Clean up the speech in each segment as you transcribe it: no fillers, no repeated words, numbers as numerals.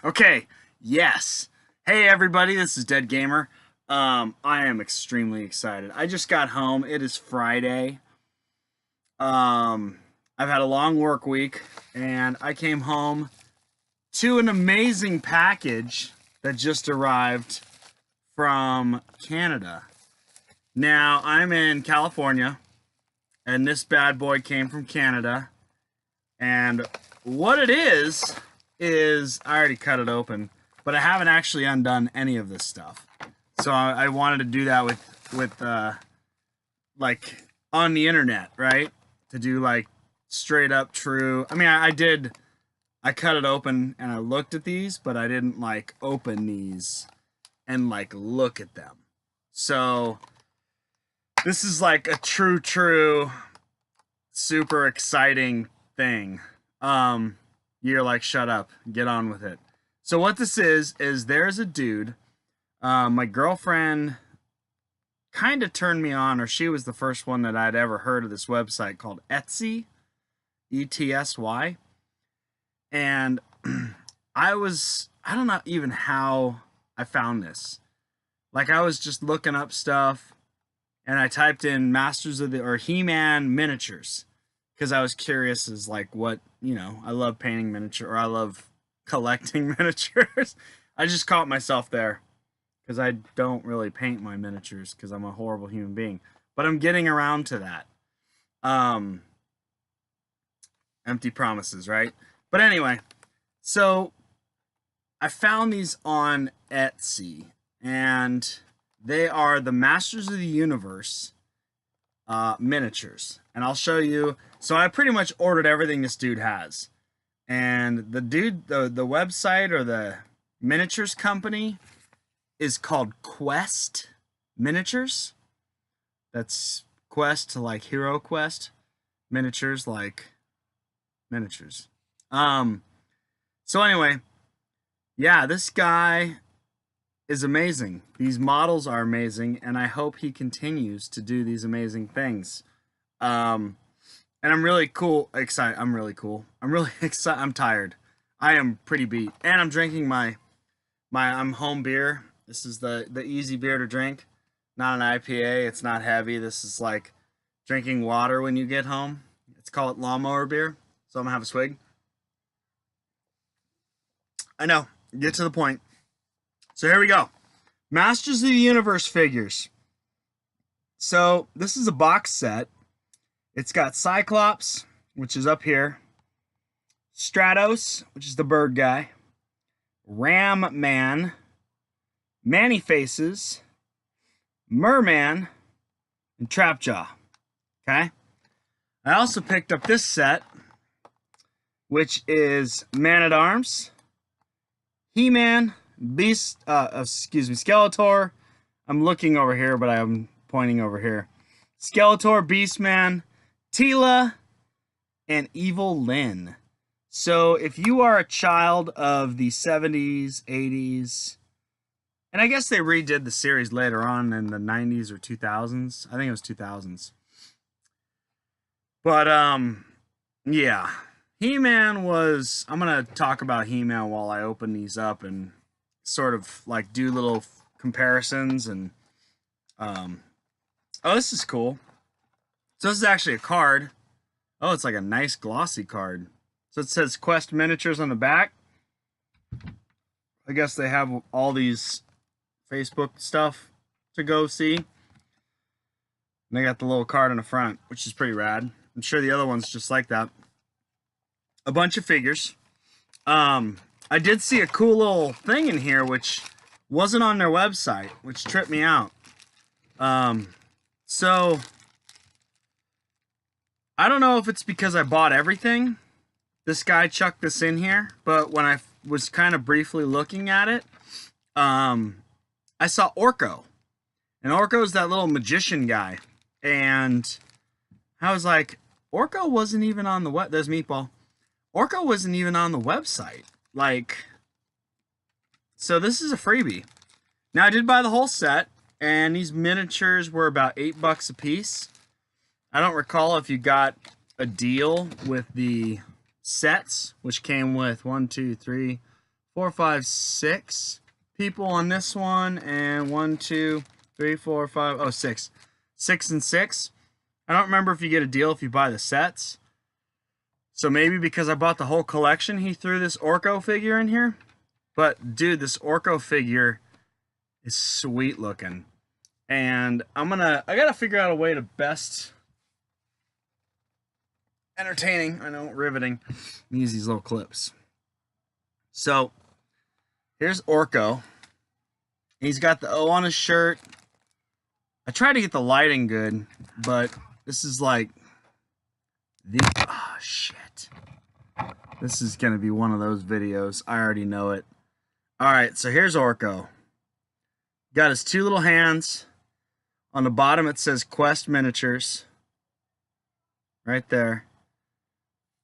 Okay, yes. Hey everybody, this is Dead Gamer. I am extremely excited. I just got home. It is Friday. I've had a long work week and I came home to an amazing package that just arrived from Canada. Now, I'm in California and this bad boy came from Canada. And what it is I already cut it open, but I haven't actually undone any of this stuff. So I wanted to do that with like on the internet, right? To do like straight up true. I mean, I cut it open and I looked at these, but I didn't like open these and like look at them. So this is like a true super exciting thing. You're like, shut up, get on with it. So what this is there's a dude, my girlfriend kind of turned me on, or she was the first one that I'd ever heard of this website called Etsy, ETSY. And I don't know even how I found this. Like, I was just looking up stuff and I typed in He-Man Miniatures, because I was curious as like what, I love painting miniature, or I love collecting miniatures. I just caught myself there because I don't really paint my miniatures because I'm a horrible human being. But I'm getting around to that. Empty promises, right? But anyway, so I found these on Etsy, and they are the Masters of the Universe miniatures. And I'll show you. So I pretty much ordered everything this dude has. And the dude, the website or the miniatures company is called Quest Miniatures. That's Quest like Hero Quest. Miniatures like miniatures. So anyway, yeah, this guy is amazing. These models are amazing, and I hope he continues to do these amazing things. And I'm really excited. I'm really excited. I'm tired. I am pretty beat. And I'm drinking my home beer. This is the easy beer to drink. Not an IPA. It's not heavy. This is like drinking water when you get home. It's called lawnmower beer. So I'm gonna have a swig. I know. Get to the point. So here we go. Masters of the Universe figures. So this is a box set. It's got Cyclops, which is up here. Stratos, which is the bird guy. Ram Man. Manny Faces. Merman. And Trapjaw. Okay? I also picked up this set, which is Man-at-Arms. He-Man. Skeletor. I'm looking over here, but I'm pointing over here. Skeletor, Beastman, Teela, and Evil Lyn. So if you are a child of the 70s, 80s, and I guess they redid the series later on in the 90s or 2000s. I think it was 2000s. But, yeah. He-Man was... I'm going to talk about He-Man while I open these up and sort of, like, do little comparisons and, oh, this is cool. So this is actually a card. Oh, it's like a nice glossy card. So it says Quest Miniatures on the back. I guess they have all these Facebook stuff to go see. And they got the little card on the front, which is pretty rad. I'm sure the other one's just like that. A bunch of figures. I did see a cool little thing in here, which wasn't on their website, which tripped me out. So I don't know if it's because I bought everything. This guy chucked this in here, but when I was kind of briefly looking at it, I saw Orko. And Orko's that little magician guy. And I was like, Orko wasn't even on the web. There's Meatball. Orko wasn't even on the website. Like, so this is a freebie. Now, I did buy the whole set, and these miniatures were about $8 a piece. I don't recall if you got a deal with the sets, which came with 1, 2, 3, 4, 5, 6 people on this one, and 1, 2, 3, 4, 5, oh, 6. 6 and 6. I don't remember if you get a deal if you buy the sets. So maybe because I bought the whole collection, he threw this Orko figure in here. But dude, this Orko figure is sweet looking. And I gotta figure out a way to best entertaining, I know, riveting, use these little clips. So here's Orko. He's got the O on his shirt. I tried to get the lighting good, but this is like oh shit. This is gonna be one of those videos. I already know it. Alright, so here's Orko. Got his 2 little hands. On the bottom it says Quest Miniatures. Right there.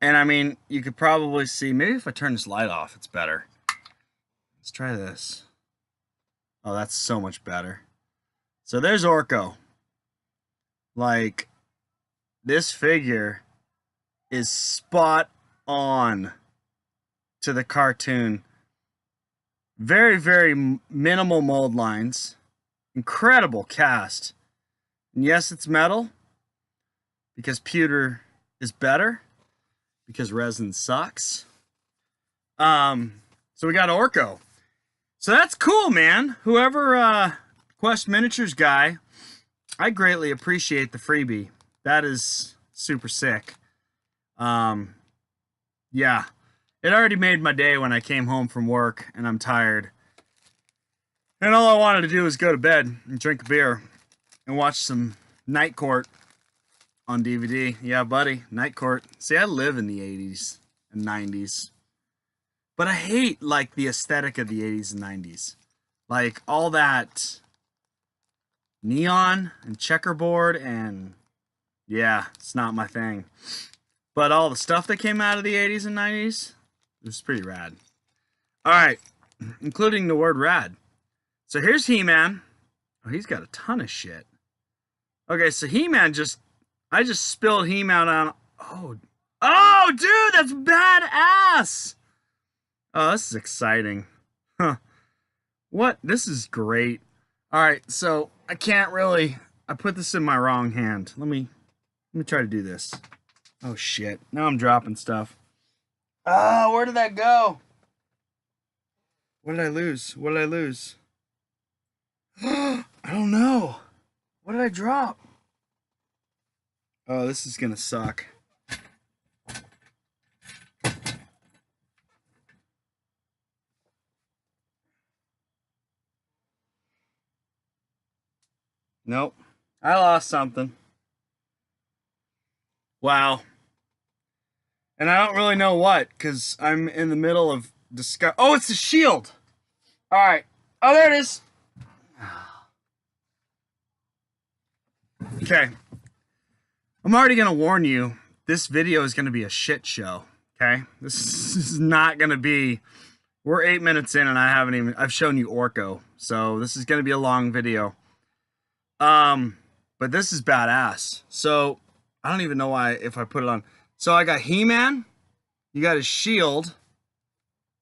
And I mean, you could probably see, maybe if I turn this light off, it's better. Let's try this. Oh, that's so much better. So there's Orko. Like, this figure is spot on to the cartoon. Very, very minimal mold lines. Incredible cast. And yes, it's metal. Because pewter is better. Because resin sucks. So we got Orko. So that's cool, man. Whoever Quest Miniatures guy, I greatly appreciate the freebie. That is super sick. Yeah. It already made my day when I came home from work and I'm tired. And all I wanted to do was go to bed and drink a beer and watch some Night Court on DVD. Yeah, buddy, Night Court. See, I live in the 80s and 90s. But I hate, like, the aesthetic of the 80s and 90s. Like, all that neon and checkerboard and... yeah, it's not my thing. But all the stuff that came out of the 80s and 90s, it was pretty rad. Alright, including the word rad. So here's He-Man. Oh, he's got a ton of shit. Okay, so He-Man I just spilled He-Man on... oh, dude, that's badass! Oh, this is exciting. Huh. What? This is great. Alright, so I can't really... I put this in my wrong hand. Let me try to do this. Oh, shit. Now I'm dropping stuff. Oh, where did that go? What did I lose? What did I lose? I don't know. What did I drop? Oh, this is gonna suck. Nope. I lost something. Wow. And I don't really know what, because I'm in the middle of discuss. Oh, it's a shield! Alright. Oh, there it is! Okay. I'm already going to warn you, this video is going to be a shit show. Okay? This is not going to be... We're 8 minutes in and I've shown you Orko. So this is going to be a long video. But this is badass. So, I don't even know why, if I put it on. So I got He-Man. You got his shield.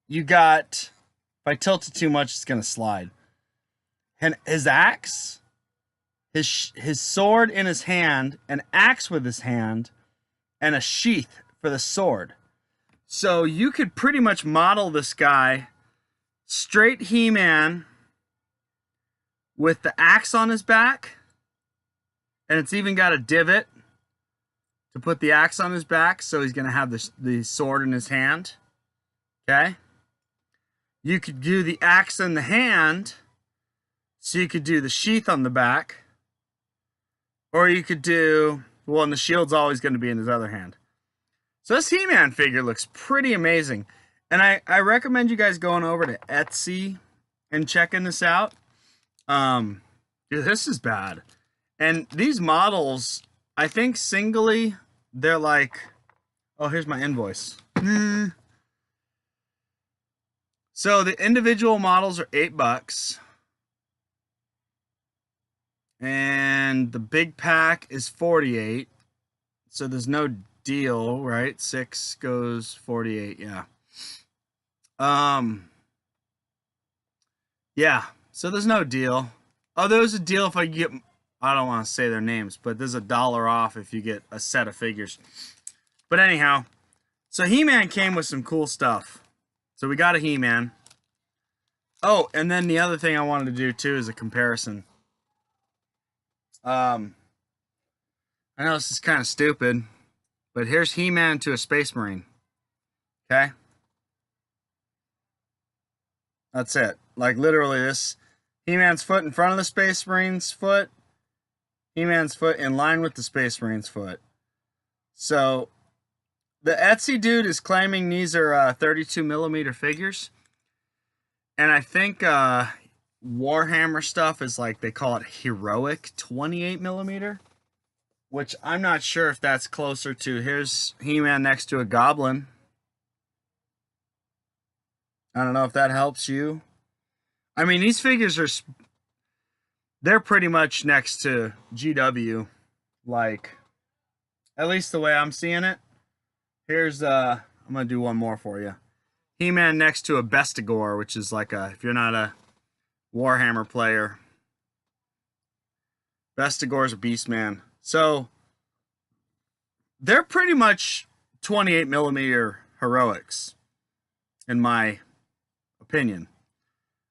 You got... If I tilt it too much, it's going to slide. And his axe. His sword in his hand. An axe with his hand. And a sheath for the sword. So you could pretty much model this guy straight He-Man with the axe on his back. And it's even got a divot to put the axe on his back. So he's going to have the sword in his hand. Okay. You could do the axe in the hand. So you could do the sheath on the back. Or you could do... Well, and the shield's always going to be in his other hand. So this He-Man figure looks pretty amazing. And I recommend you guys going over to Etsy and checking this out. Dude, this is bad. And these models, I think singly, they're like... Oh, here's my invoice. So the individual models are $8. And the big pack is $48. So there's no deal, right? 6 goes 48, yeah. Yeah, so there's no deal. Oh, there's a deal if I get, I don't want to say their names, but there's $1 off if you get a set of figures. But anyhow, so He-Man came with some cool stuff. So we got a He-Man. Oh, and then the other thing I wanted to do too is a comparison. I know this is kind of stupid, but here's He-Man to a Space Marine. Okay? That's it. Like literally this He-Man's foot in front of the Space Marine's foot. He-Man's foot in line with the Space Marine's foot. So the Etsy dude is claiming these are 32mm figures. And I think Warhammer stuff is like, they call it heroic 28mm. Which I'm not sure if that's closer to, here's He-Man next to a goblin. I don't know if that helps you. I mean, these figures are, they're pretty much next to GW. Like, at least the way I'm seeing it. Here's, I'm going to do one more for you. He-Man next to a Bestigor, which is like a, if you're not a Warhammer player, Bestigor's a Beastman. So, they're pretty much 28mm heroics, in my opinion.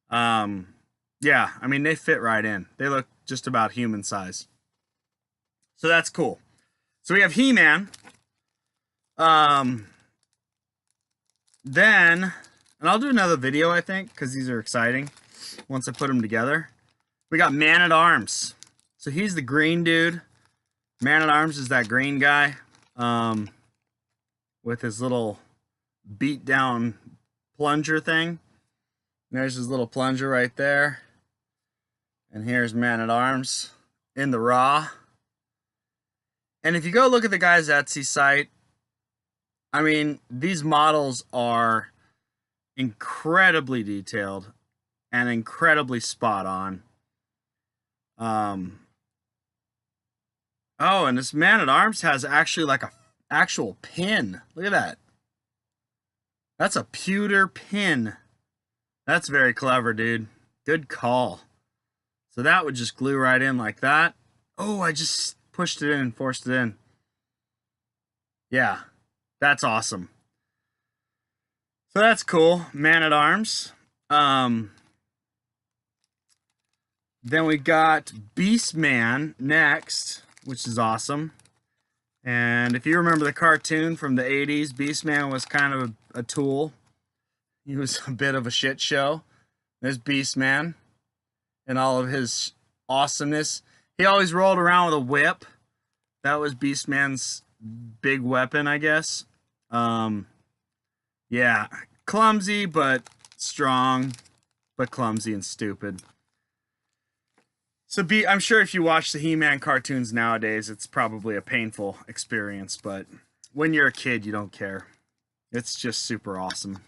Yeah, I mean, they fit right in. They look just about human size. So that's cool. So we have He-Man. Then, and I'll do another video, I think, because these are exciting once I put them together. We got Man-at-Arms. So he's the green dude. Man-at-Arms is that green guy with his little beat-down plunger thing. There's his little plunger right there. And here's Man-at-Arms in the raw. And if you go look at the guy's Etsy site, I mean, these models are incredibly detailed and incredibly spot on. Oh, and this Man-at-Arms has actually like a actual pin. Look at that. That's a pewter pin. That's very clever, dude. Good call. So that would just glue right in like that. Oh, I just pushed it in and forced it in. Yeah, that's awesome. So that's cool. Man-at-Arms. Then we got Beastman next, which is awesome. And if you remember the cartoon from the 80s, Beastman was kind of a tool. He was a bit of a shit show. There's Beastman and all of his awesomeness. He always rolled around with a whip. That was Beastman's big weapon, I guess. Yeah, clumsy but strong, but clumsy and stupid. So I'm sure if you watch the He-Man cartoons nowadays, it's probably a painful experience, but when you're a kid, you don't care. It's just super awesome.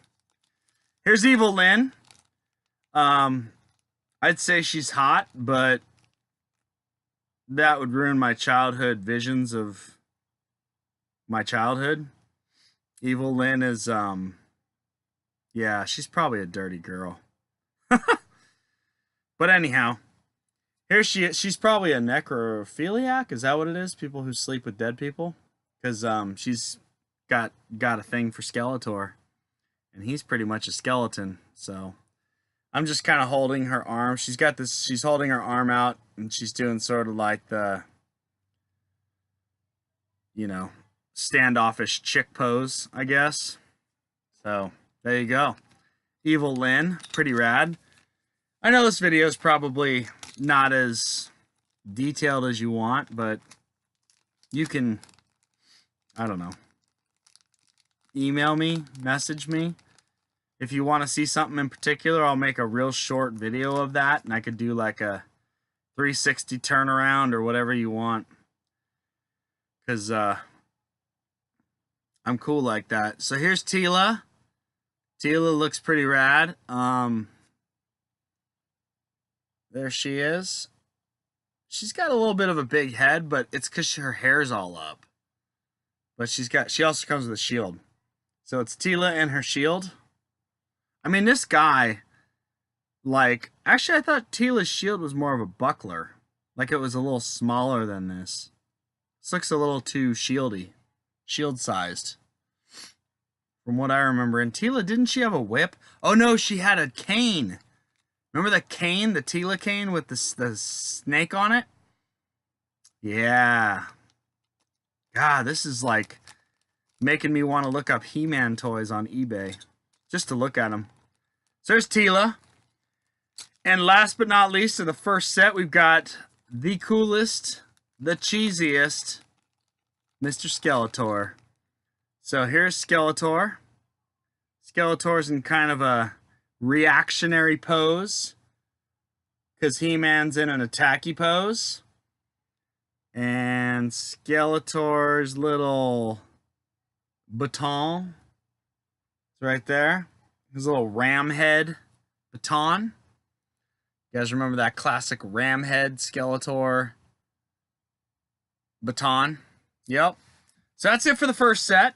Here's Evil Lynn. I'd say she's hot, but that would ruin my childhood visions of my childhood. Evil Lynn is, yeah, she's probably a dirty girl. But anyhow, here she is. She's probably a necrophiliac. Is that what it is? People who sleep with dead people? Because she's got a thing for Skeletor. And he's pretty much a skeleton. So I'm just kind of holding her arm. She's got this, she's holding her arm out. And she's doing sort of like the, you know, standoffish chick pose, I guess. So there you go. Evil Lynn. Pretty rad. I know this video is probably not as detailed as you want, but you can, I don't know, email me, message me. If you want to see something in particular, I'll make a real short video of that, and I could do like a 360 turnaround or whatever you want. Because I'm cool like that. So here's Teela. Teela looks pretty rad. There she is. She's got a little bit of a big head, but it's because her hair's all up. But she also comes with a shield. So it's Teela and her shield. I mean, this guy, like, actually I thought Tila's shield was more of a buckler. Like it was a little smaller than this. This looks a little too shieldy. Shield sized. From what I remember. And Tila, didn't she have a whip? Oh no, she had a cane. Remember the cane? The Tila cane with the snake on it? Yeah. God, this is like making me want to look up He-Man toys on eBay. Just to look at them. So there's Tila. And last but not least, in the first set, we've got the coolest, the cheesiest, Mr. Skeletor. So here's Skeletor. Skeletor's in kind of a reactionary pose, because He-Man's in an attacky pose. And Skeletor's little baton is right there. His little ram head baton. You guys remember that classic ram head Skeletor baton? Yep. So that's it for the first set.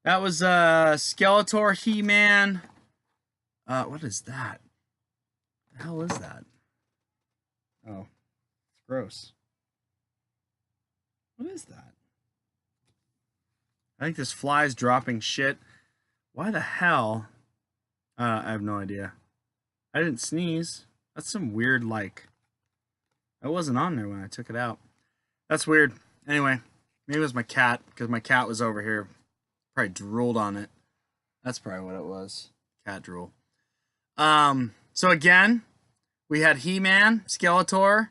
That was Skeletor, He-Man. What is that? What the hell is that? Oh, it's gross. What is that? I think this fly's dropping shit. Why the hell? I have no idea. I didn't sneeze. That's some weird, like... It wasn't on there when I took it out. That's weird. Anyway, maybe it was my cat, because my cat was over here. Probably drooled on it. That's probably what it was. Cat drool. So again, we had He-Man, Skeletor,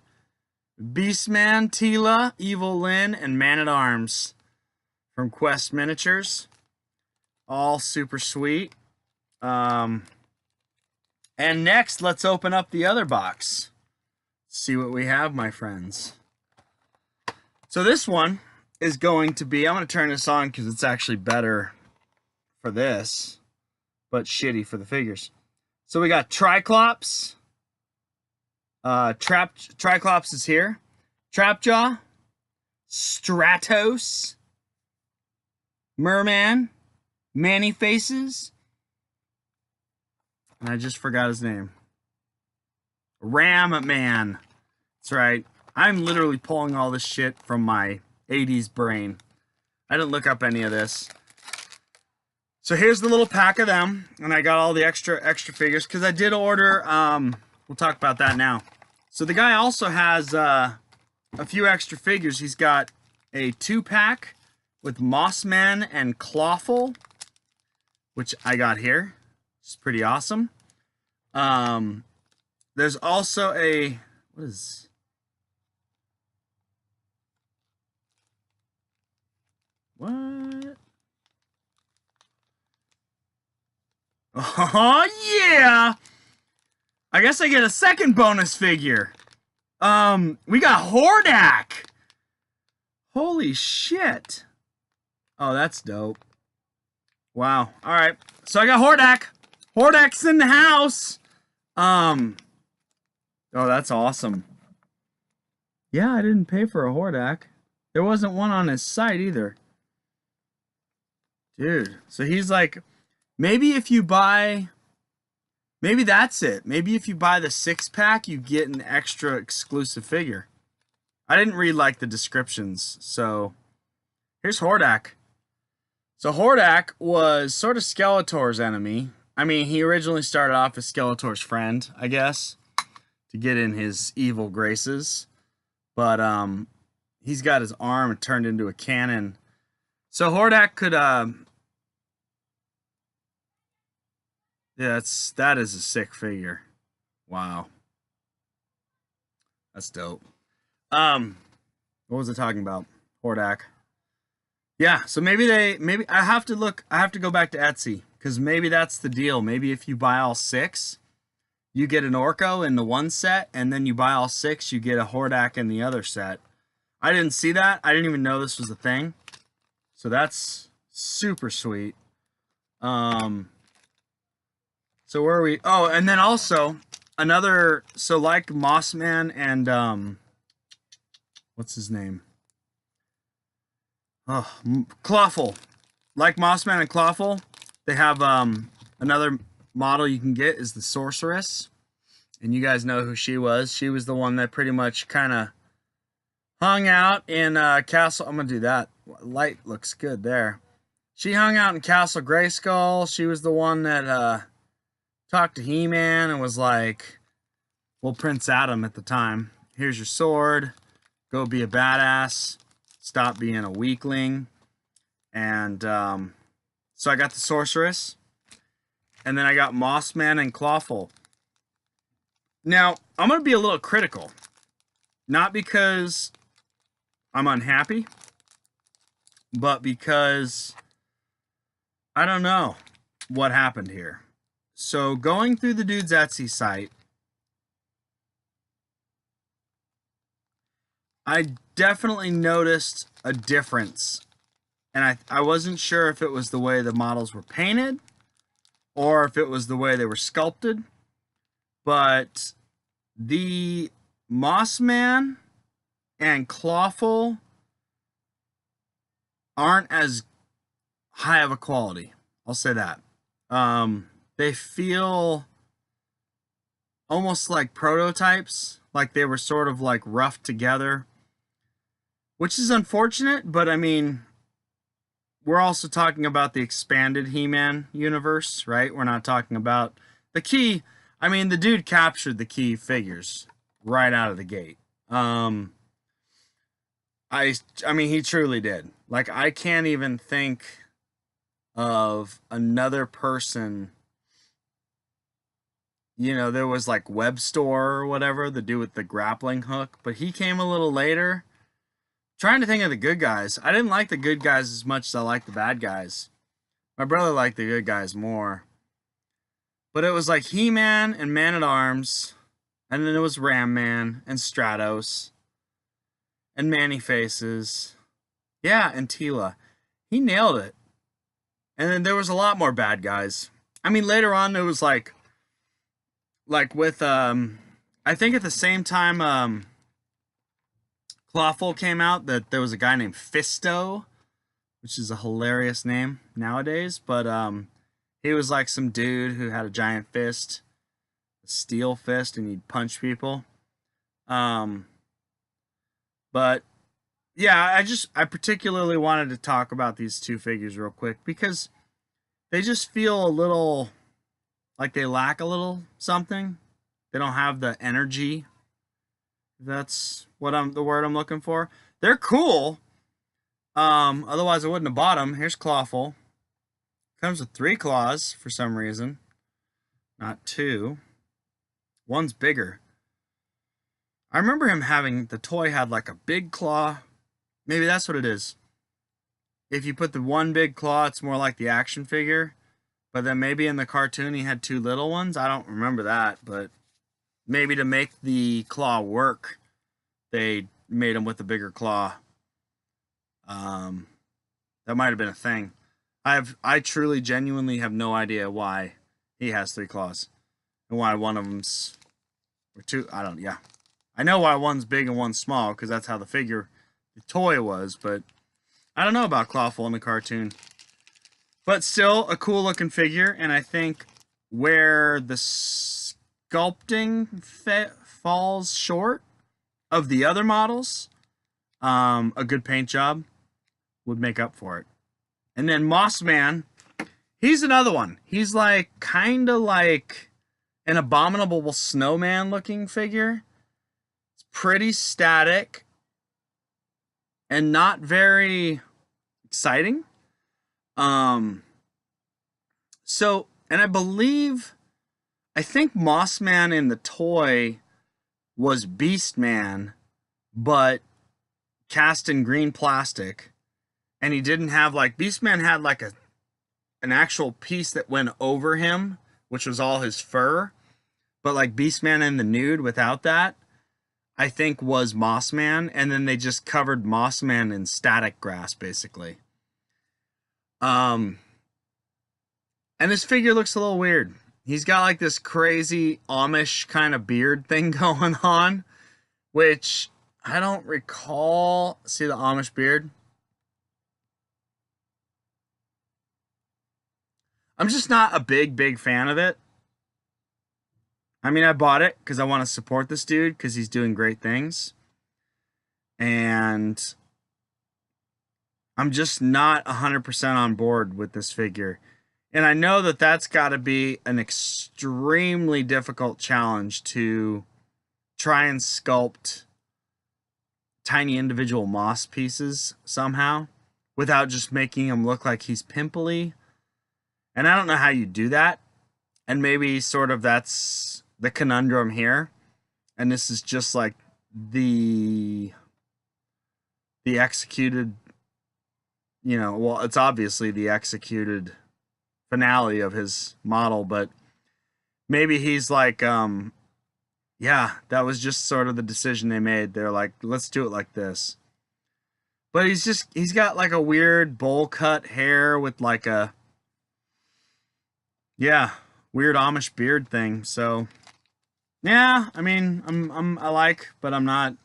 Beastman, Tila, Evil Lyn, and Man-at-Arms from Quest Miniatures. All super sweet. And next, let's open up the other box. See what we have, my friends. So this one is going to be, I'm going to turn this on because it's actually better for this, but shitty for the figures. So we got Triclops. Triclops is here. Trapjaw. Stratos. Merman. Manny Faces. And I just forgot his name. Ram Man. That's right. I'm literally pulling all this shit from my 80s brain. I didn't look up any of this. So here's the little pack of them. And I got all the extra figures because I did order. We'll talk about that now. So the guy also has a few extra figures. He's got a 2-pack with Mossman and Clawful, which I got here. It's pretty awesome. There's also a... What is... What? Oh, yeah! I guess I get a second bonus figure. We got Hordak! Holy shit. Oh, that's dope. Wow. Alright. So I got Hordak. Hordak's in the house. Oh, that's awesome. Yeah, I didn't pay for a Hordak. There wasn't one on his site either. Dude. So he's like... Maybe if you buy... Maybe that's it. Maybe if you buy the 6-pack, you get an extra exclusive figure. I didn't read, like, the descriptions. So, here's Hordak. So Hordak was sort of Skeletor's enemy. I mean, he originally started off as Skeletor's friend, I guess, to get in his evil graces. But he's got his arm turned into a cannon. So Hordak could... Yeah, that is a sick figure. Wow. That's dope. What was I talking about? Hordak. Yeah, so maybe I have to go back to Etsy, because maybe that's the deal. Maybe if you buy all 6, you get an Orko in the one set, and then you buy all 6, you get a Hordak in the other set. I didn't see that. I didn't even know this was a thing. So that's super sweet. So where are we? Oh, and then also another, so like Mossman and what's his name? Oh, Clawful. Like Mossman and Clawful, they have another model you can get is the Sorceress. And you guys know who she was. She was the one that pretty much kind of hung out in Castle. I'm going to do that. Light looks good there. She hung out in Castle Grayskull. She was the one that talked to He-Man and was like, well, Prince Adam at the time. Here's your sword. Go be a badass. Stop being a weakling. And so I got the Sorceress. And then I got Mossman and Clawful. Now, I'm going to be a little critical. Not because I'm unhappy, but because I don't know what happened here. So going through the dude's Etsy site, I definitely noticed a difference. And I wasn't sure if it was the way the models were painted or if it was the way they were sculpted. But the Mossman and Clawful aren't as high of a quality. I'll say that. They feel almost like prototypes, like they were sort of like roughed together, which is unfortunate, but I mean, we're also talking about the expanded He-Man universe, right? We're not talking about the key. I mean, the dude captured the key figures right out of the gate. I mean, he truly did. Like, I can't even think of another person. You know, there was like Web Store or whatever, the dude with the grappling hook, but he came a little later. Trying to think of the good guys. I didn't like the good guys as much as I liked the bad guys. My brother liked the good guys more. But it was like He-Man and Man-at-Arms, and then it was Ram-Man and Stratos and Manny-Faces. Yeah, and Tila. He nailed it. And then there was a lot more bad guys. I mean, later on there was like with I think at the same time Clawful came out, that there was a guy named Fisto, which is a hilarious name nowadays, but he was like some dude who had a giant fist, a steel fist, and he'd punch people. But yeah, I particularly wanted to talk about these two figures real quick because they just feel a little like they lack a little something. They don't have the energy. That's what the word I'm looking for. They're cool. Otherwise I wouldn't have bought them. Here's Clawful. Comes with 3 claws for some reason. Not 2. One's bigger. I remember him having, the toy had like a big claw. Maybe that's what it is. If you put the one big claw, it's more like the action figure. But then maybe in the cartoon he had 2 little ones. I don't remember that, but maybe to make the claw work, they made him with a bigger claw. That might have been a thing. I truly, genuinely have no idea why he has 3 claws. And why one of them's... Or 2, yeah. I know why one's big and one's small, because that's how the toy was, but... I don't know about Clawful in the cartoon. But still, a cool looking figure, and I think where the sculpting falls short of the other models, a good paint job would make up for it. And then Mossman, he's another one. He's like kind of like an abominable snowman looking figure. It's pretty static and not very exciting. So, and I think Mossman in the toy was Beastman, but cast in green plastic. And he didn't have like, Beastman had like an actual piece that went over him, which was all his fur. But like Beastman in the nude without that, I think was Mossman. And then they just covered Mossman in static grass, basically. And this figure looks a little weird. He's got like this crazy Amish kind of beard thing going on, which I don't recall. See the Amish beard? I'm just not a big fan of it. I mean, I bought it because I want to support this dude because he's doing great things. And I'm just not 100% on board with this figure. And I know that that's got to be an extremely difficult challenge to try and sculpt tiny individual moss pieces somehow without just making him look like he's pimply. And I don't know how you do that. And maybe sort of that's the conundrum here. And this is just like the executed, you know, well, it's obviously the executed finale of his model, but maybe he's like, yeah, that was just sort of the decision they made. They're like, let's do it like this. But he's got like a weird bowl cut hair with like a, yeah, weird Amish beard thing. So yeah, I mean, I like, but I'm not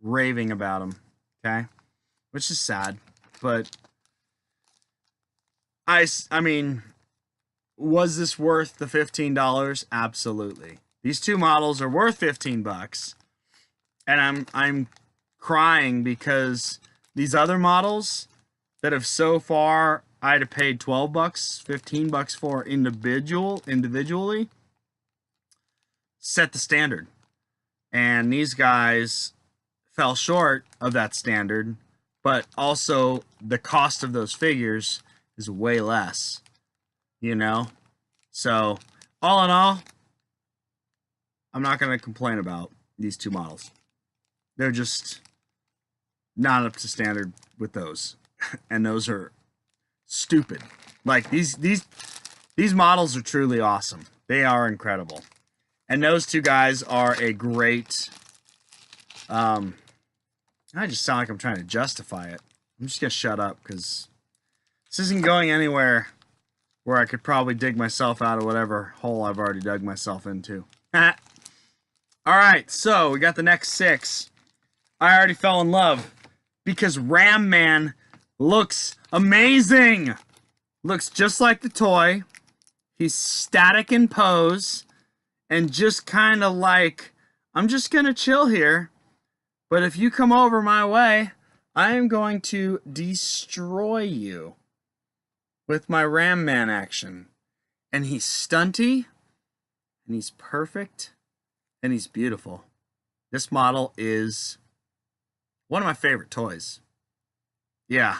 raving about him. Okay. Which is sad, but I mean, was this worth the $15? Absolutely. These two models are worth 15 bucks. And I'm crying because these other models that have so far I'd have paid 12 bucks, 15 bucks for individually set the standard. And these guys fell short of that standard, but also the cost of those figures is way less, you know? So, all in all, I'm not going to complain about these two models. They're just not up to standard with those. And those are stupid. Like, these models are truly awesome. They are incredible. And those two guys are a great... I just sound like I'm trying to justify it. I'm just going to shut up because this isn't going anywhere where I could probably dig myself out of whatever hole I've already dug myself into. Alright, so we got the next 6. I already fell in love because Ram Man looks amazing. Looks just like the toy. He's static in pose and just kind of like, I'm just going to chill here. But if you come over my way, I am going to destroy you with my Ram Man action. And he's stunty, and he's perfect, and he's beautiful. This model is one of my favorite toys. Yeah.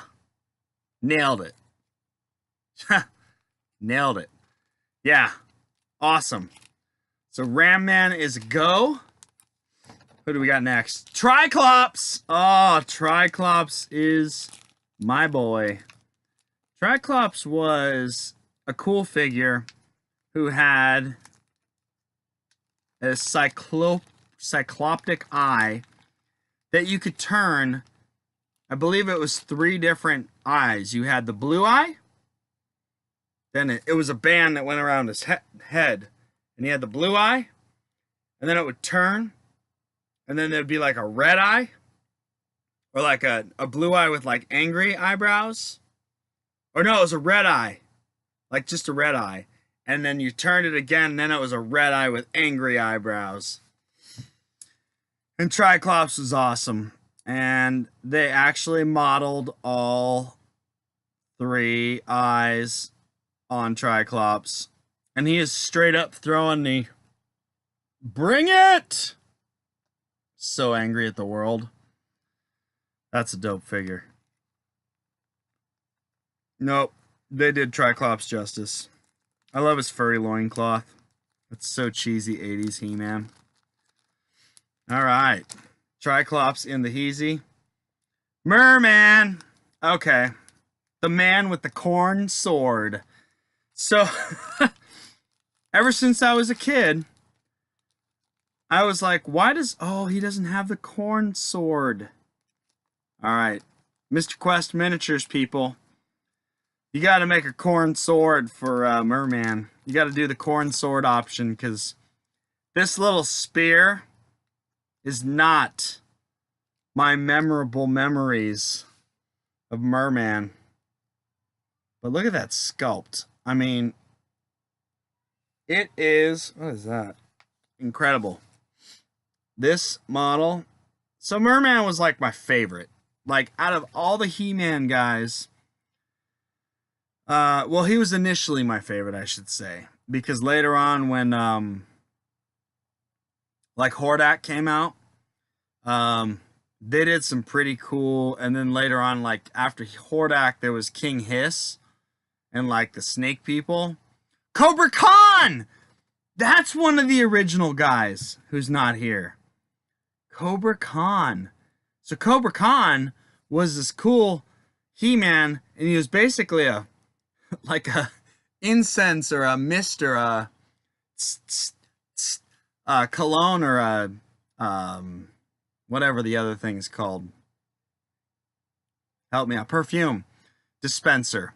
Nailed it. Nailed it. Yeah. Awesome. So Ram Man is a go. Who do we got next? Triclops! Oh, Triclops is my boy. Triclops was a cool figure who had a cycloptic eye that you could turn. I believe it was 3 different eyes. You had the blue eye. Then it was a band that went around his head. And he had the blue eye. And then it would turn. And then there'd be like a red eye. Or like a blue eye with like angry eyebrows. Or no, it was a red eye. Like just a red eye. And then you turned it again, and then it was a red eye with angry eyebrows. And Triclops was awesome. And they actually modeled all 3 eyes on Triclops. And he is straight up throwing the bring it! So angry at the world. That's a dope figure. Nope. They did Triclops justice. I love his furry loincloth. It's so cheesy 80s He-Man. Alright. Triclops in the Heezy. Merman! Okay. The man with the corn sword. So, ever since I was a kid, I was like, why does... Oh, he doesn't have the corn sword. Alright. Mr. Quest Miniatures, people. You gotta make a corn sword for Merman. You gotta do the corn sword option, because this little spear is not my memorable memories of Merman. But look at that sculpt. I mean, It is, what is that? Incredible. This model, so Merman was like my favorite. Like out of all the He-Man guys, well, he was initially my favorite, I should say, because later on when like Hordak came out, they did some pretty cool, and then later on, like after Hordak, there was King Hiss and like the Snake People. Cobra Khan! That's one of the original guys who's not here. Cobra Khan. So Cobra Khan was this cool He-Man, and he was basically a like a incense or a mist or a cologne or a whatever the other thing's called. Help me out. Perfume dispenser.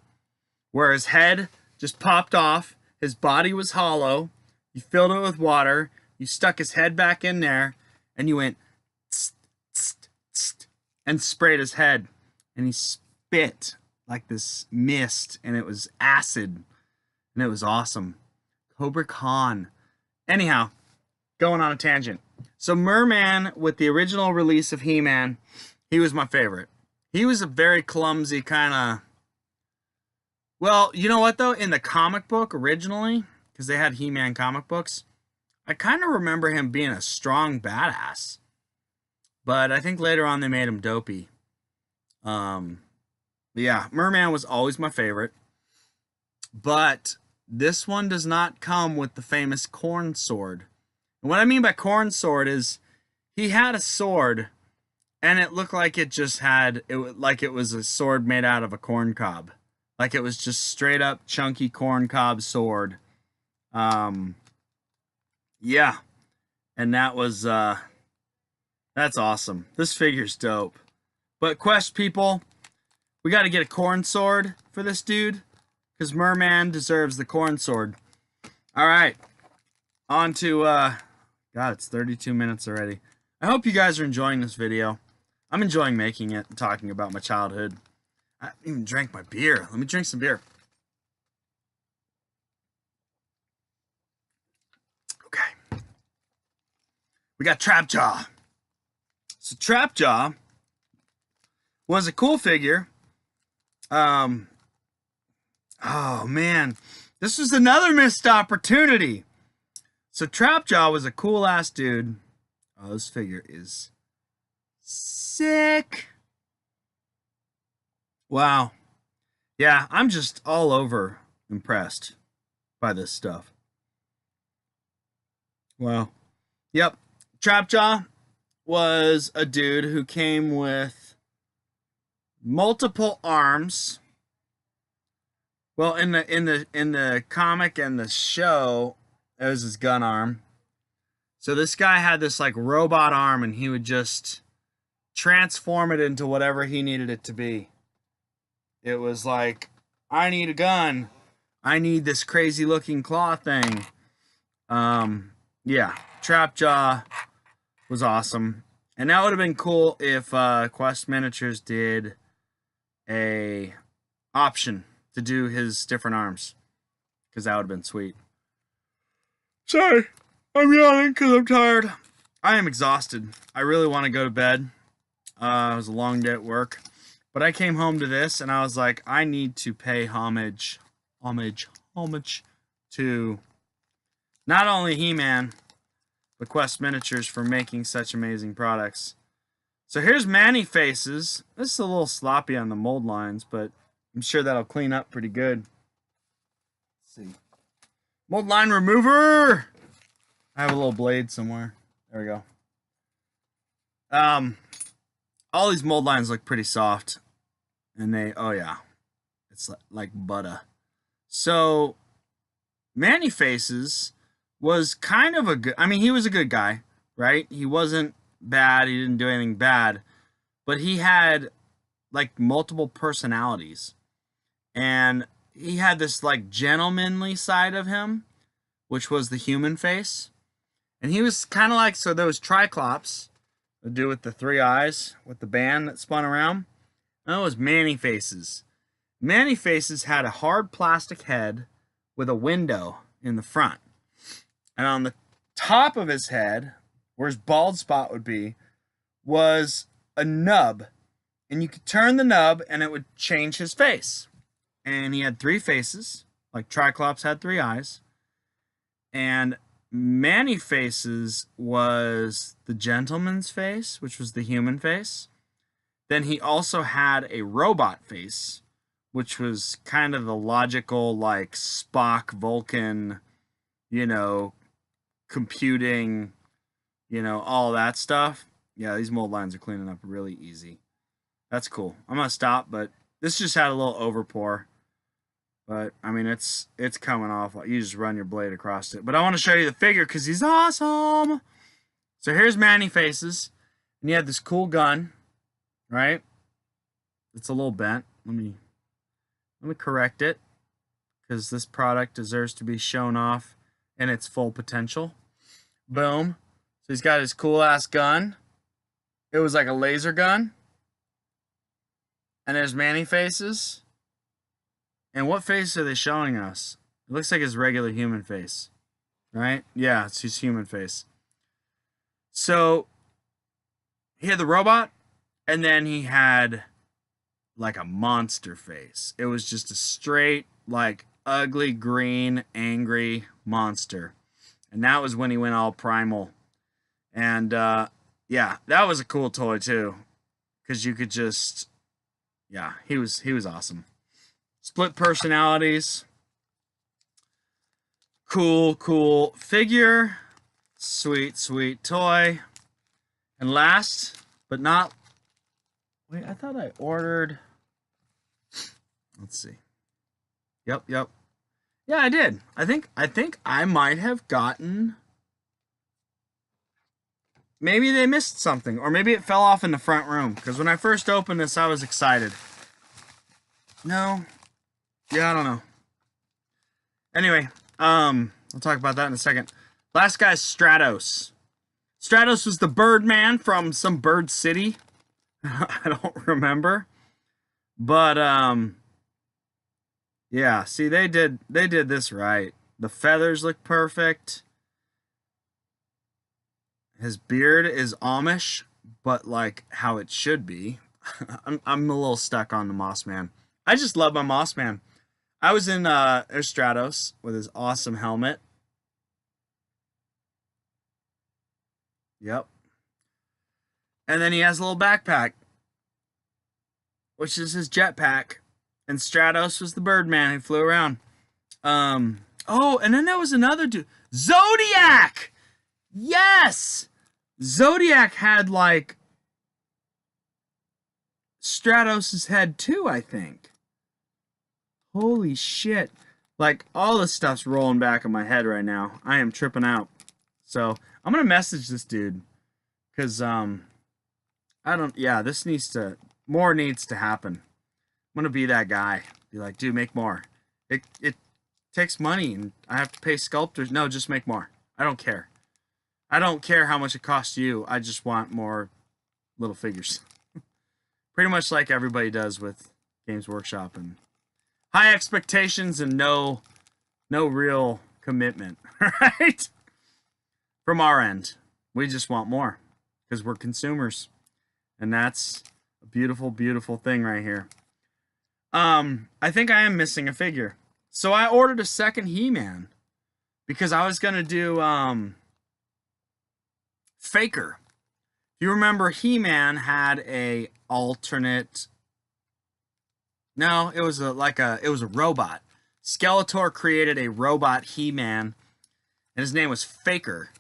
Where his head just popped off, his body was hollow, you filled it with water, you stuck his head back in there, and you went tsk, tsk, tsk, and sprayed his head, and he spit like this mist, and it was acid, and it was awesome. Cobra Khan. Anyhow, going on a tangent. So Merman, with the original release of He-Man, he was my favorite. He was a very clumsy kind of... Well, you know what, though? In the comic book, originally, because they had He-Man comic books, I kind of remember him being a strong badass. But I think later on they made him dopey. Yeah, Merman was always my favorite. But this one does not come with the famous corn sword. And what I mean by corn sword is he had a sword, and it looked like it just had, like it was a sword made out of a corn cob. Like it was just straight up chunky corn cob sword. Yeah. And that was, that's awesome. This figure's dope. But Quest people, we got to get a corn sword for this dude, because Merman deserves the corn sword. All right. On to, God, it's 32 minutes already. I hope you guys are enjoying this video. I'm enjoying making it and talking about my childhood. I haven't even drank my beer. Let me drink some beer. Okay. We got Trapjaw. So Trapjaw was a cool figure. Oh man, this was another missed opportunity. So Trapjaw was a cool ass dude. Oh, this figure is sick. Wow. Yeah, I'm just all over impressed by this stuff. Wow. Yep. Trapjaw was a dude who came with multiple arms. Well, in the comic and the show, it was his gun arm. So this guy had this like robot arm, and he would just transform it into whatever he needed it to be. It was like, I need a gun. I need this crazy looking claw thing. Yeah, Trapjaw was awesome. And that would have been cool if Quest Miniatures did a option to do his different arms, because that would have been sweet. Sorry, I'm yawning because I'm tired. I am exhausted. I really want to go to bed. It was a long day at work. But I came home to this, and I was like, I need to pay homage to not only He-Man, but Quest Miniatures for making such amazing products. So here's Manny Faces. This is a little sloppy on the mold lines, but I'm sure that'll clean up pretty good. Let's see. Mold line remover! I have a little blade somewhere. There we go. All these mold lines look pretty soft. And they, oh yeah, it's like butter. So, Manny Faces was kind of a good, I mean, he was a good guy, right? He wasn't bad, he didn't do anything bad, but he had like multiple personalities. And he had this like gentlemanly side of him, which was the human face. And he was kind of like, so those Triclops, the dude with the 3 eyes, with the band that spun around. That was Manny Faces. Manny Faces had a hard plastic head with a window in the front. And on the top of his head, where his bald spot would be, was a nub. And you could turn the nub and it would change his face. And he had 3 faces, like Triclops had 3 eyes. And Man-E-Face's was the gentleman's face, which was the human face. Then he also had a robot face, which was kind of the logical, like Spock, Vulcan, you know, computing, you know, all that stuff. Yeah, these mold lines are cleaning up really easy. That's cool. I'm going to stop, but this just had a little overpour. But, I mean, it's coming off. You just run your blade across it. But I want to show you the figure because he's awesome. So here's Man-E-Face's. And he had this cool gun, right? It's a little bent. Let me correct it because this product deserves to be shown off in its full potential. Boom. So he's got his cool-ass gun. It was like a laser gun. And there's Man-E-Face's. And what face are they showing us? It looks like his regular human face, right? Yeah, it's his human face. So he had the robot, and then he had like a monster face. It was just a straight, like, ugly, green, angry monster. And that was when he went all primal. And, yeah, that was a cool toy, too. Because you could just... Yeah, he was awesome. Split personalities. Cool figure. Sweet toy. And last, but not... Wait, I thought I ordered... Let's see. Yep. Yeah, I did. I think I might have gotten... Maybe they missed something, or maybe it fell off in the front room. Because when I first opened this, I was excited. No. Yeah, I don't know. Anyway, I'll talk about that in a second. Last guy's Stratos. Stratos was the Birdman from some bird city. I don't remember. But, yeah, see, they did this right. The feathers look perfect. His beard is Amish, but like how it should be. I'm a little stuck on the Moss Man. I just love my Moss Man. I was in Stratos with his awesome helmet. Yep. And then he has a little backpack, which is his jetpack. And Stratos was the Birdman who flew around. Oh, and then there was another dude. Zodiac! Yes! Zodiac had, like, Stratos' head, too, I think. Holy shit. Like, all this stuff's rolling back in my head right now. I am tripping out. So, I'm gonna message this dude. Because, this needs to, more needs to happen. I'm gonna be that guy. Be like, dude, make more. It takes money, and I have to pay sculptors. No, just make more. I don't care. I don't care how much it costs you. I just want more little figures. Pretty much like everybody does with Games Workshop, and high expectations and no real commitment, right? From our end, we just want more because we're consumers, and that's a beautiful, beautiful thing right here. I think I am missing a figure, so I ordered a second He-Man because I was gonna do Faker. If you remember, He-Man had a alternate... No, it was a robot. Skeletor created a robot He-Man, and his name was Faker.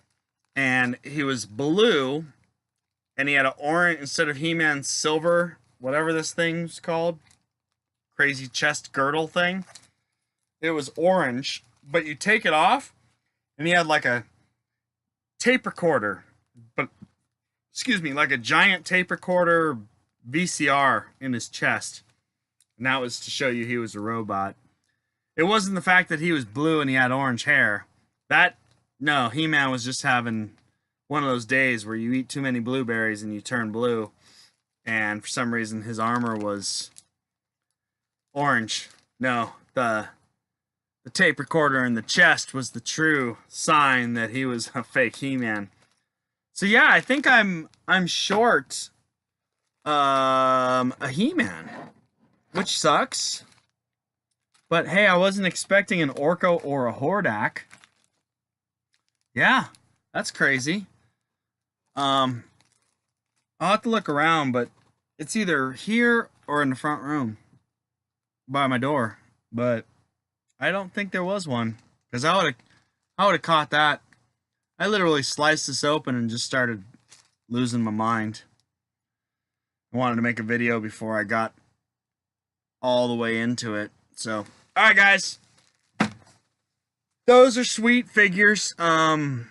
And he was blue, and he had an orange, instead of He-Man silver, whatever this thing's called, crazy chest girdle thing. It was orange, but you take it off, and he had like a tape recorder, but, excuse me, like a giant tape recorder VCR in his chest. And that was to show you he was a robot. It wasn't the fact that he was blue and he had orange hair. No, He-Man was just having one of those days where you eat too many blueberries and you turn blue. And for some reason his armor was orange. No, the the tape recorder in the chest was the true sign that he was a fake He-Man. So yeah, I think I'm short a He-Man, which sucks. But hey, I wasn't expecting an Orko or a Hordak. Yeah, that's crazy. I'll have to look around, but it's either here or in the front room by my door. But I don't think there was one, because I would have caught that. I literally sliced this open and just started losing my mind. I wanted to make a video before I got all the way into it. So, all right, guys. Those are sweet figures. I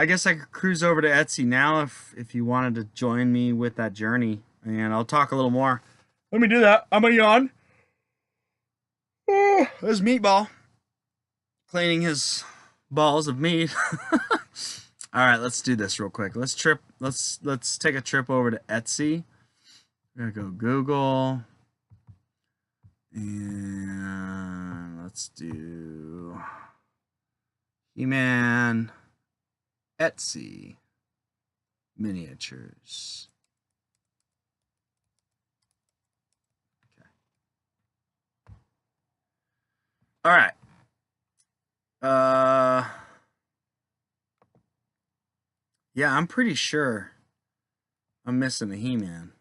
guess I could cruise over to Etsy now if you wanted to join me with that journey, and I'll talk a little more. Let me do that. I'm gonna yawn. Oh, there's Meatball cleaning his balls of meat. All right, let's do this real quick. Let's take a trip over to Etsy. We're gonna go Google, and let's do He-Man Etsy miniatures. Okay. All right. Yeah, I'm pretty sure I'm missing a He-Man,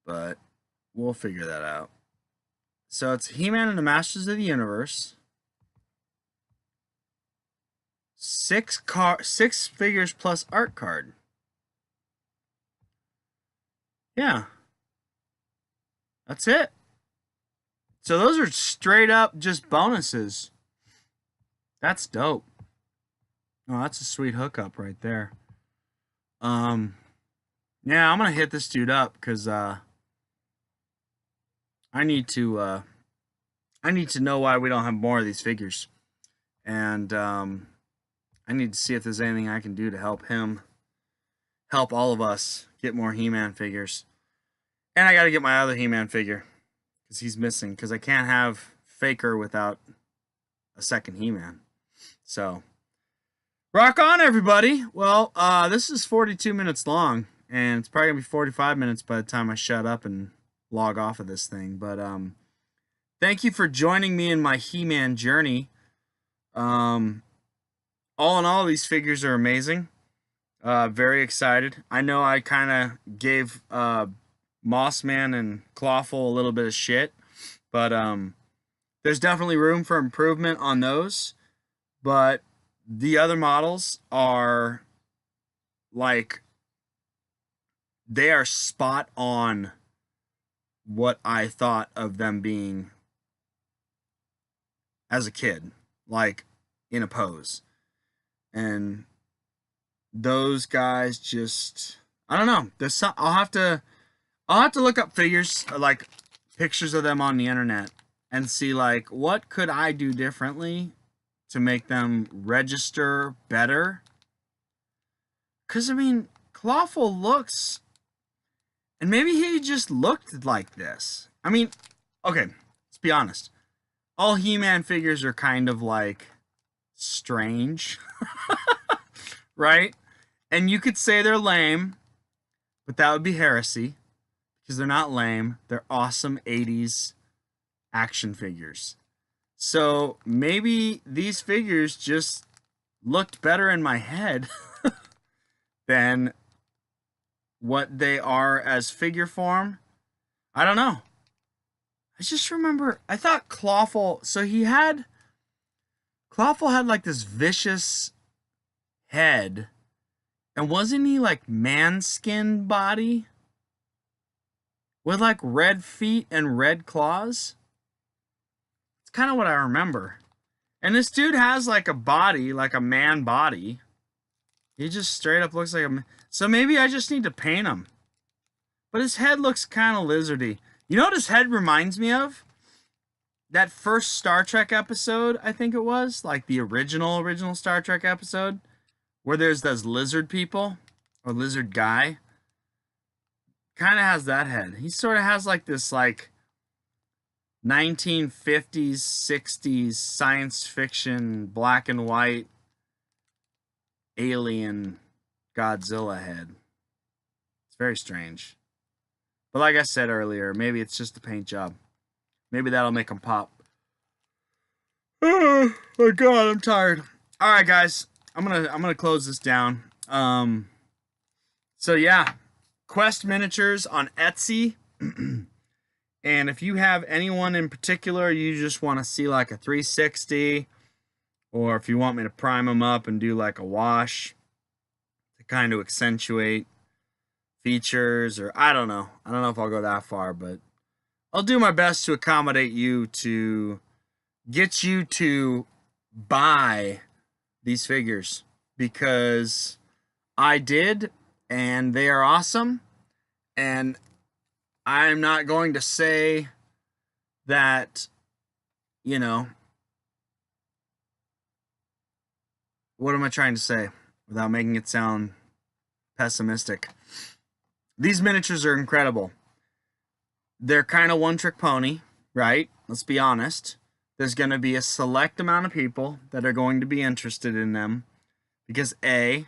but we'll figure that out. So it's He-Man and the Masters of the Universe. 6 figures plus art card. Yeah. That's it. So those are straight up just bonuses. That's dope. Oh, that's a sweet hookup right there. Yeah, I'm gonna hit this dude up because I need to know why we don't have more of these figures. And I need to see if there's anything I can do to help all of us get more He-Man figures. And I got to get my other He-Man figure, because he's missing, because I can't have Faker without a second He-Man. So, rock on, everybody. Well, this is 42 minutes long, and it's probably going to be 45 minutes by the time I shut up and log off of this thing. But thank you for joining me in my He-Man journey. All in all, these figures are amazing. Very excited. I know I kind of gave Mossman and Clawful a little bit of shit, but there's definitely room for improvement on those. But the other models are like, they are spot on what I thought of them being as a kid, like in a pose. And those guys just, I don't know. There's some, I'll have to look up figures, like pictures of them on the internet, and see like what could I do differently to make them register better. Cause I mean, Clawful looks, and maybe he just looked like this. I mean, okay, let's be honest. All He-Man figures are kind of like strange. Right? And you could say they're lame, but that would be heresy, because they're not lame. They're awesome 80s action figures. So maybe these figures just looked better in my head than what they are as figure form. I don't know. I just remember, I thought Clawful, so Clawful had like this vicious head, and wasn't he like man-skin body with like red feet and red claws? It's kind of what I remember. And this dude has like a body, like a man body. He just straight up looks like a man. So maybe I just need to paint him. But his head looks kind of lizardy. You know what his head reminds me of? That first Star Trek episode, I think it was, like the original Star Trek episode, where there's those lizard people, or lizard guy. Kind of has that head. He sort of has like this, like, 1950s, 60s science fiction, black and white alien Godzilla head. It's very strange. But like I said earlier, maybe it's just a paint job. Maybe that'll make them pop. Oh my god, I'm tired. All right, guys, I'm gonna close this down. So yeah, Quest Miniatures on Etsy. And if you have anyone in particular you just want to see like a 360, or if you want me to prime them up and do like a wash to kind of accentuate features, or I don't know if I'll go that far, but I'll do my best to accommodate you to get you to buy these figures, because I did and they are awesome. And I'm not going to say that, you know, what am I trying to say without making it sound pessimistic? These miniatures are incredible. They're kind of one-trick pony, right? Let's be honest. There's going to be a select amount of people that are going to be interested in them because A,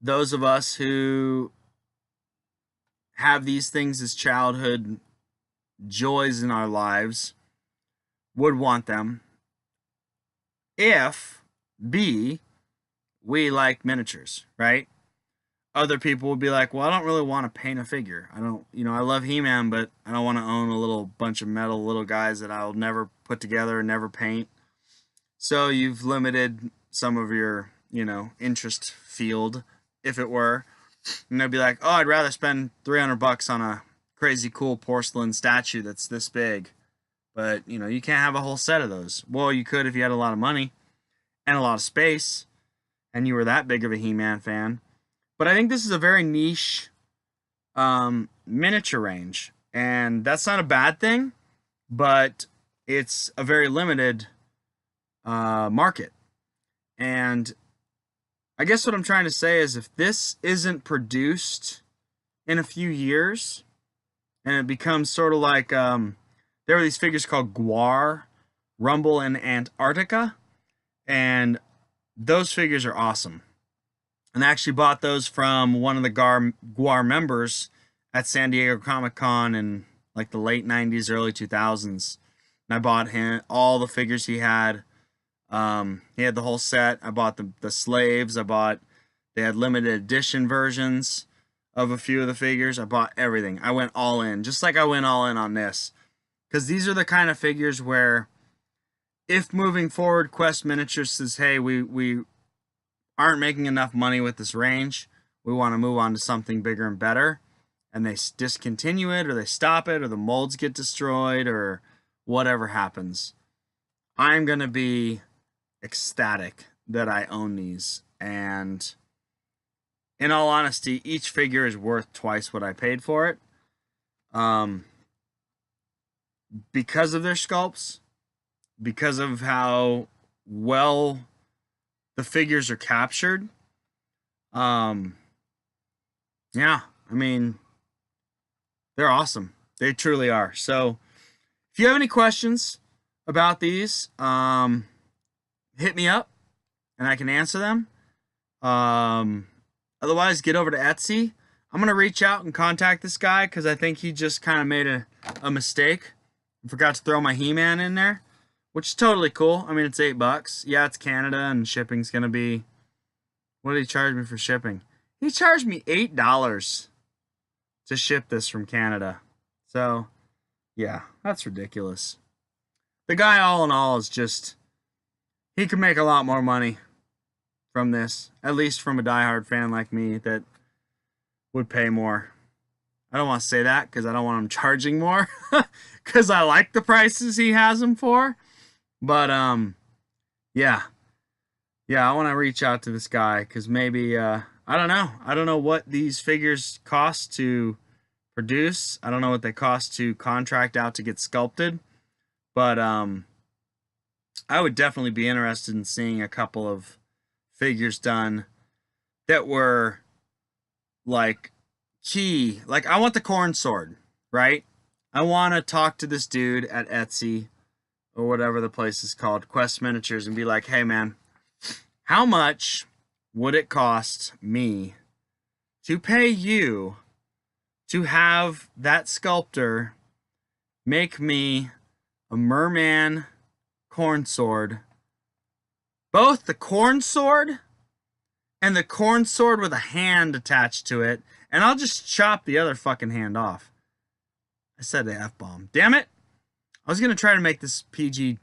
those of us who have these things as childhood joys in our lives would want them. If B, we like miniatures, right? Other people would be like, well, I don't really want to paint a figure. I don't, I love He-Man, but I don't want to own a little bunch of metal little guys that I'll never put together and never paint. So you've limited some of your, interest field, if it were. And they'd be like, oh, I'd rather spend $300 on a crazy cool porcelain statue that's this big. But, you can't have a whole set of those. Well, you could if you had a lot of money and a lot of space and you were that big of a He-Man fan. But I think this is a very niche miniature range. And that's not a bad thing, but it's a very limited market. And I guess what I'm trying to say is if this isn't produced in a few years and it becomes sort of like there were these figures called Gwar, Rumble in Antarctica, and those figures are awesome. And I actually bought those from one of the Gwar members at San Diego Comic-Con in like the late 90s, early 2000s. And I bought him all the figures he had. He had the whole set. I bought the slaves. They had limited edition versions of a few of the figures. I bought everything. I went all in, just like I went all in on this. Because these are the kind of figures where if moving forward Quest Miniatures says, hey, we aren't making enough money with this range, we want to move on to something bigger and better, and they discontinue it, or they stop it, or the molds get destroyed, or whatever happens, I'm going to be ecstatic that I own these. And in all honesty, each figure is worth twice what I paid for it. Because of their sculpts, because of how well the figures are captured. Yeah, I mean, they're awesome. They truly are. So if you have any questions about these, hit me up and I can answer them. Otherwise, get over to Etsy. I'm going to reach out and contact this guy because I think he just kind of made a mistake. I forgot to throw my He-Man in there, which is totally cool. I mean, it's $8. Yeah, it's Canada, and shipping's going to be... What did he charge me for shipping? He charged me $8 to ship this from Canada. So, yeah, that's ridiculous. The guy, all in all, is just... He could make a lot more money from this. At least from a diehard fan like me that would pay more. I don't want to say that because I don't want him charging more. Because I like the prices he has them for. But, yeah. Yeah, I want to reach out to this guy because maybe, I don't know. I don't know what these figures cost to produce. I don't know what they cost to contract out to get sculpted. But, I would definitely be interested in seeing a couple of figures done that were, like, key. Like, I want the corn sword, right? I want to talk to this dude at Etsy or whatever the place is called, Quest Miniatures, and be like, hey man, how much would it cost me to pay you to have that sculptor make me a merman corn sword, both the corn sword and the corn sword with a hand attached to it, and I'll just chop the other fucking hand off. I said the F-bomb. Damn it! I was gonna try to make this PG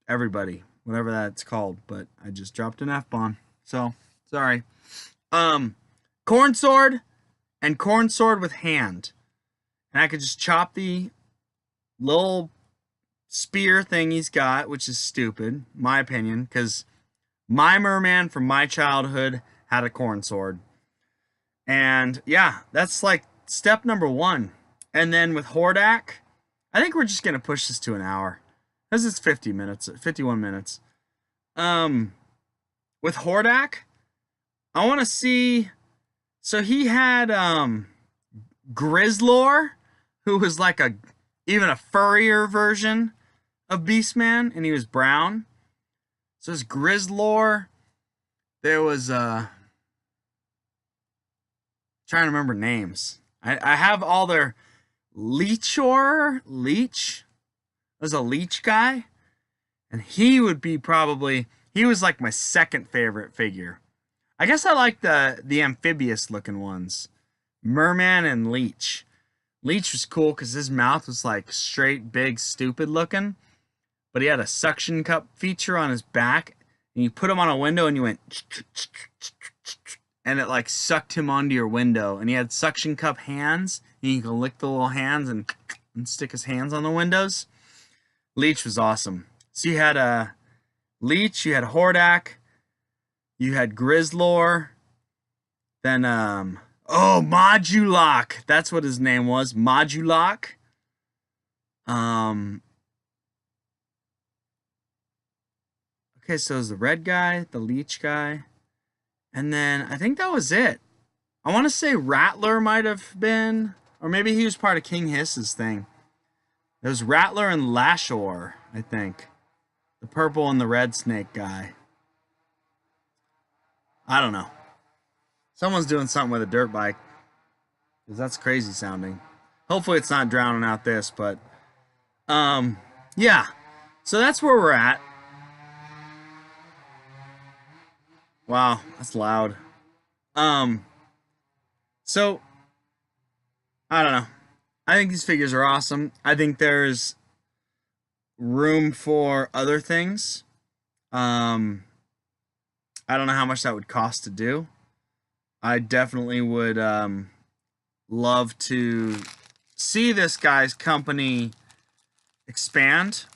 everybody, whatever that's called, but I just dropped an F-bomb. So, sorry. Corn sword and corn sword with hand. And I could just chop the little spear thing he's got, which is stupid, my opinion, because my merman from my childhood had a corn sword. And yeah, that's like step number one. And then with Hordak, I think we're just gonna push this to an hour. This is 50 minutes, 51 minutes. With Hordak, I want to see. So he had Grizzlor, who was like even a furrier version of Beastman, and he was brown. So it's Grizzlor. There was trying to remember names. I have all their Leech. There's a Leech guy, and he would be he was like my second favorite figure. I guess I like the amphibious looking ones, Merman and Leech. Leech was cool because his mouth was like straight, big, stupid looking, but he had a suction cup feature on his back, and you put him on a window and you went, and it like sucked him onto your window, and he had suction cup hands, and you can lick the little hands and stick his hands on the windows. Leech was awesome. So you had Leech, you had Hordak, you had Grizzlor, then Modulok. That's what his name was, Modulok. Okay, so it was the red guy, the Leech guy, and then I think that was it. I want to say Rattler might have been, or maybe he was part of King Hiss's thing. It was Rattler and Lashor, I think. The purple and the red snake guy. I don't know. Someone's doing something with a dirt bike, because that's crazy sounding. Hopefully it's not drowning out this, but yeah. So that's where we're at. Wow, that's loud. So I don't know. I think these figures are awesome. I think there's room for other things. I don't know how much that would cost to do. I definitely would love to see this guy's company expand.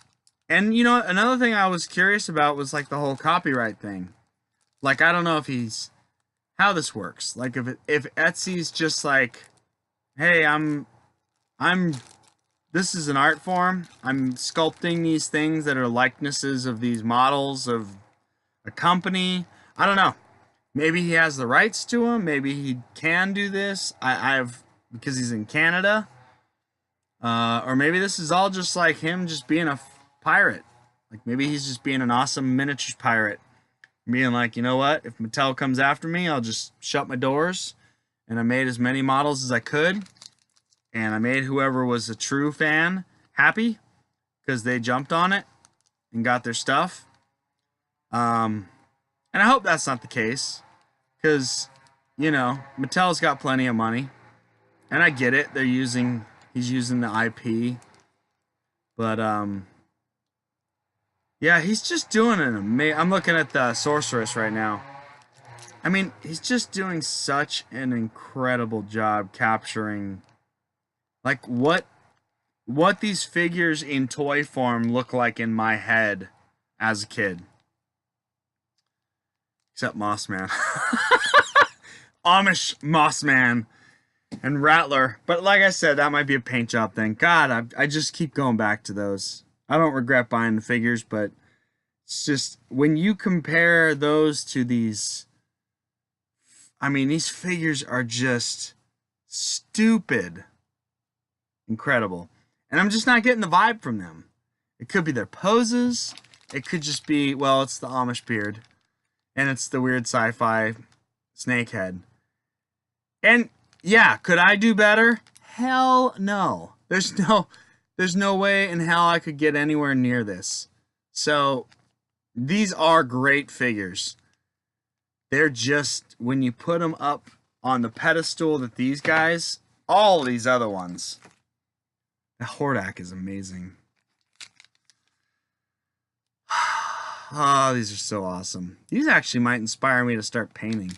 And you know, another thing I was curious about was like the whole copyright thing. Like, I don't know if how this works. Like if Etsy's just like, hey, this is an art form. I'm sculpting these things that are likenesses of these models of a company. I don't know. Maybe he has the rights to them. Maybe he can do this. Because he's in Canada. Or maybe this is all just like him just being a pirate. Like maybe he's just being an awesome miniatures pirate. Being like, you know what? If Mattel comes after me, I'll just shut my doors. And I made as many models as I could. And I made whoever was a true fan happy because they jumped on it and got their stuff. And I hope that's not the case because, you know, Mattel's got plenty of money. And I get it. He's using the IP. But, yeah, he's just doing an amazing... I'm looking at the Sorceress right now. I mean, he's just doing such an incredible job capturing... like, what these figures in toy form look like in my head as a kid. Except Mossman. Amish Mossman and Rattler. But like I said, that might be a paint job thing. God, I just keep going back to those. I don't regret buying the figures, but it's just when you compare those to these, I mean, these figures are just stupid. incredible. And I'm just not getting the vibe from them. It could be their poses. It could just be, well, it's the Amish beard. And it's the weird sci-fi snake head. And yeah, could I do better? Hell no. There's no way in hell I could get anywhere near this. So these are great figures. They're just, when you put them up on the pedestal that these guys, all these other ones. The Hordak is amazing. Oh, these are so awesome. These actually might inspire me to start painting.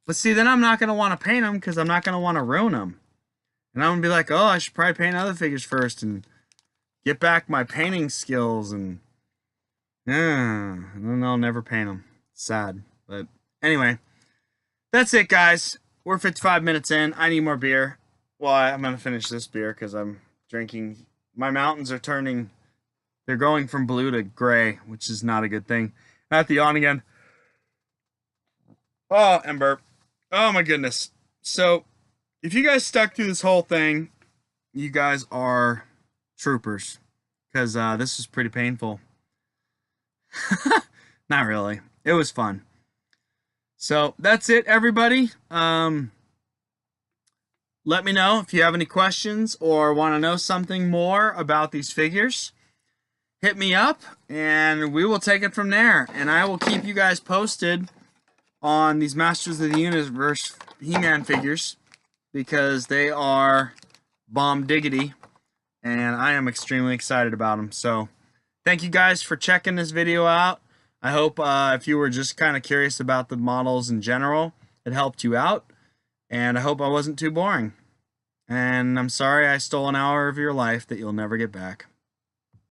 But see, then I'm not going to want to paint them because I'm not going to want to ruin them. And I'm going to be like, oh, I should probably paint other figures first and get back my painting skills. And then I'll never paint them. It's sad. But anyway, that's it, guys. We're 55 minutes in. I need more beer. Well, I'm going to finish this beer because I'm drinking. My mountains are turning... They're going from blue to gray, which is not a good thing. I have to yawn again. Oh, and burp. Oh, my goodness. So, if you guys stuck through this whole thing, you guys are troopers. Because this was pretty painful. Not really. It was fun. So, that's it, everybody. Let me know if you have any questions or want to know something more about these figures. Hit me up, and we will take it from there. And I will keep you guys posted on these Masters of the Universe He-Man figures, because they are bomb diggity, and I am extremely excited about them. So, thank you guys for checking this video out. I hope if you were just kind of curious about the models in general, it helped you out. And I hope I wasn't too boring. And I'm sorry I stole an hour of your life that you'll never get back.